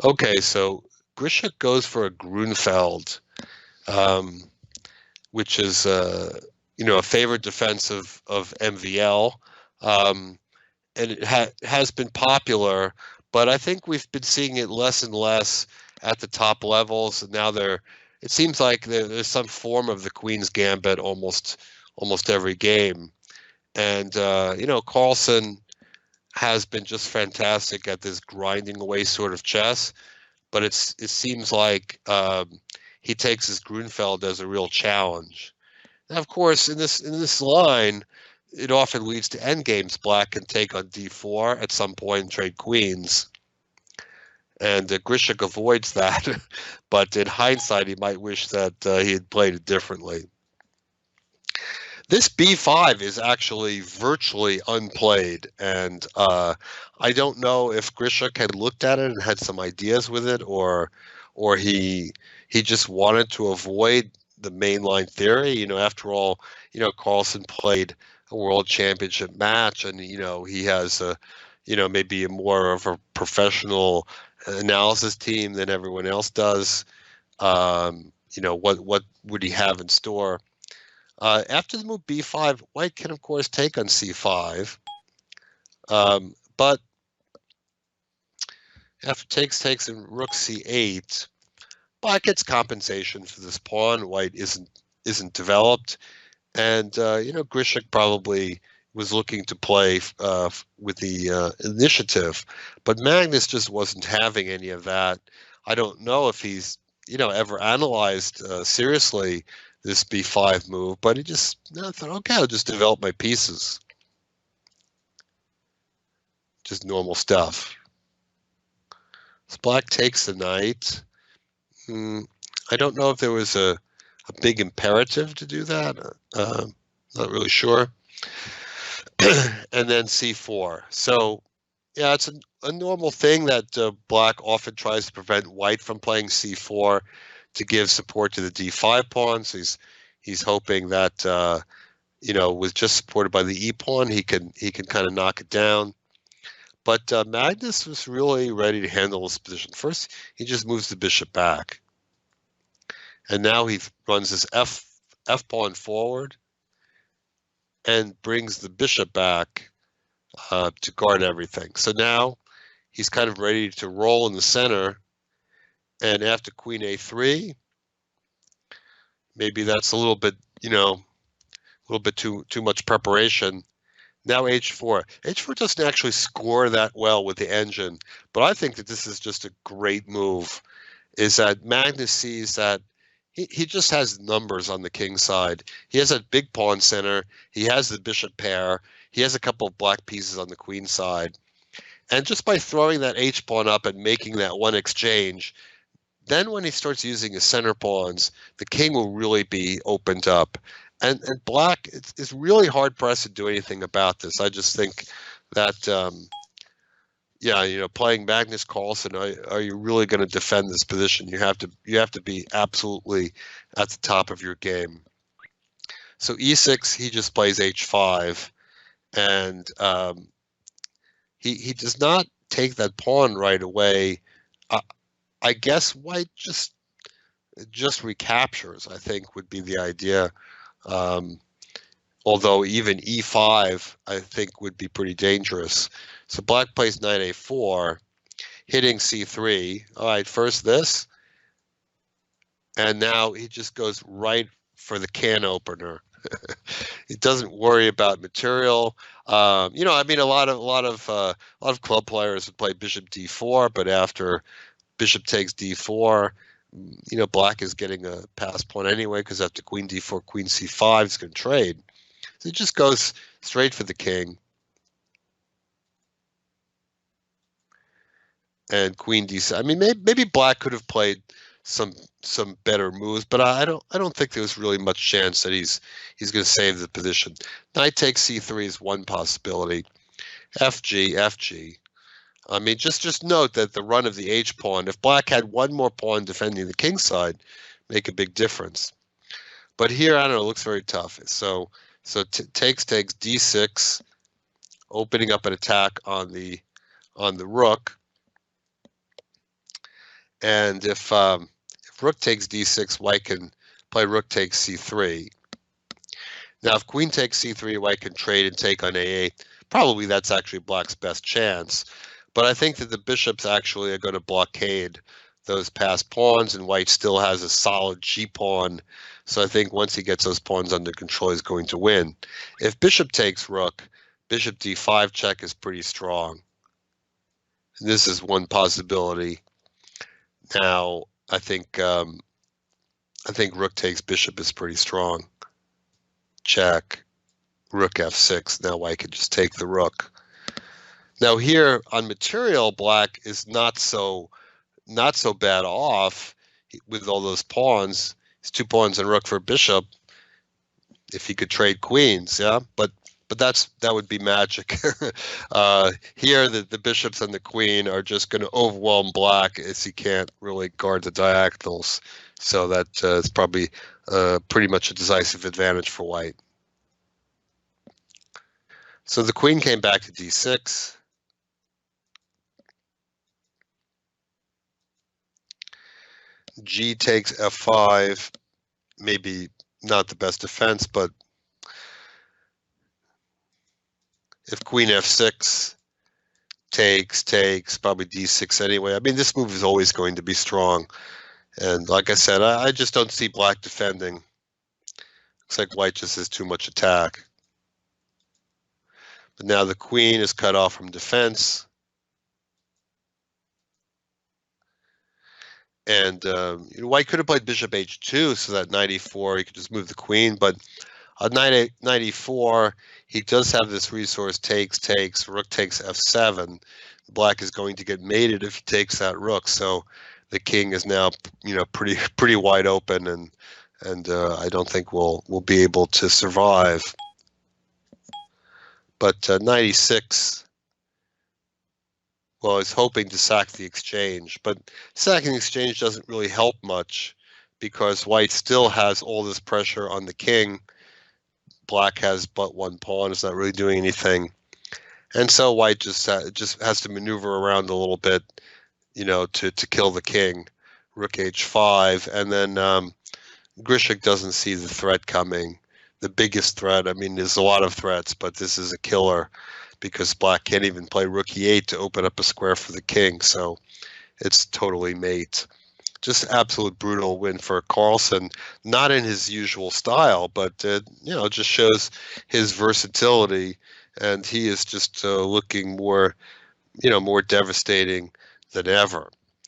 Okay, so Grischuk goes for a Grunfeld, um, which is a favorite defense of MVL, um, and it has been popular, but I think we've been seeing it less and less at the top levels. And now it seems like there's some form of the Queen's Gambit almost every game, and Carlsen has been just fantastic at this grinding away sort of chess. But it seems like he takes his Grunfeld as a real challenge. And of course, in this line, it often leads to endgames. Black can take on d4 at some point and trade queens, and Grischuk avoids that. But in hindsight, he might wish that he had played it differently. This b5 is actually virtually unplayed, and I don't know if Grischuk had looked at it and had some ideas with it, or he just wanted to avoid the mainline theory. After all, Carlsen played a world championship match, and he has maybe more of a professional analysis team than everyone else does. What would he have in store? After the move b5, white can, of course, take on c5. But after takes and rook c8, black gets compensation for this pawn. White isn't developed. And, Grischuk probably was looking to play with the initiative. But Magnus just wasn't having any of that. I don't know if he's, ever analyzed seriously this b5 move, but he just thought, okay, I'll just develop my pieces. Just normal stuff. So black takes the knight. I don't know if there was a big imperative to do that. Not really sure. And then c4. So, yeah, it's a normal thing that black often tries to prevent white from playing c4 to give support to the d5 pawn. So he's hoping that with just supported by the e pawn, he can kind of knock it down. But Magnus was really ready to handle this position. First, he just moves the bishop back, and now he runs his f pawn forward and brings the bishop back to guard everything. So now he's kind of ready to roll in the center. And after queen a3, maybe that's a little bit, too much preparation. Now h4. h4 doesn't actually score that well with the engine, but I think that this is just a great move, is that Magnus sees that he just has numbers on the king side. He has a big pawn center. He has the bishop pair. He has a couple of black pieces on the queen side. And just by throwing that h pawn up and making that one exchange, then when he starts using his center pawns, the king will really be opened up. And black is really hard pressed to do anything about this. I just think that, playing Magnus Carlsen, are you really going to defend this position? You have to be absolutely at the top of your game. So e6, he just plays h5, and he does not take that pawn right away. I guess white just recaptures, I think, would be the idea. Although even e5, I think, would be pretty dangerous. So black plays knight a4, hitting c3. All right, first this, and now he just goes right for the can opener. He doesn't worry about material. A lot of club players would play bishop d4, but after bishop takes d4, black is getting a pass pawn anyway, because after queen d4, queen c5 is going to trade. So he just goes straight for the king. And queen d6. I mean, maybe black could have played some better moves, but I don't think there's really much chance that he's going to save the position. Knight takes c3 is one possibility. FG. I mean, just note that the run of the h pawn, if black had one more pawn defending the king side, make a big difference. But here, I don't know, it looks very tough. So takes d6, opening up an attack on the rook. And if rook takes d6, white can play rook takes c3. Now, if queen takes c3, white can trade and take on a8. Probably that's actually black's best chance. But I think that the bishops actually are going to blockade those passed pawns, and white still has a solid g-pawn. So I think once he gets those pawns under control, he's going to win. If bishop takes rook, bishop d5 check is pretty strong. And this is one possibility. Now, I think rook takes bishop is pretty strong. Check, rook f6. Now white can just take the rook. Now here on material, black is not so bad off with all those pawns. It's 2 pawns and rook for bishop. If he could trade queens, yeah, but that would be magic. Here, the bishops and the queen are just going to overwhelm black as he can't really guard the diagonals. So that is probably pretty much a decisive advantage for white. So the queen came back to d6. G takes f5, maybe not the best defense, but if queen f6 takes, probably d6 anyway. I mean, this move is always going to be strong. And like I said, I just don't see black defending. Looks like white just has too much attack. But now the queen is cut off from defense. And white could have played bishop h2, so that knight e4, he could just move the queen. But on knight e4, he does have this resource, takes, rook takes f7. Black is going to get mated if he takes that rook. So the king is now, pretty wide open, and I don't think we'll be able to survive. But knight e6. Well, he's hoping to sack the exchange, but sacking the exchange doesn't really help much because white still has all this pressure on the king. Black has but 1 pawn; it's not really doing anything, and so white just has to maneuver around a little bit, to kill the king. Rook h5, and then Grischuk doesn't see the threat coming. The biggest threat. I mean, there's a lot of threats, but this is a killer, because black can't even play rook e8 to open up a square for the king, so it's totally mate. Just absolute brutal win for Carlsen, not in his usual style, but it just shows his versatility, and he is just looking more devastating than ever.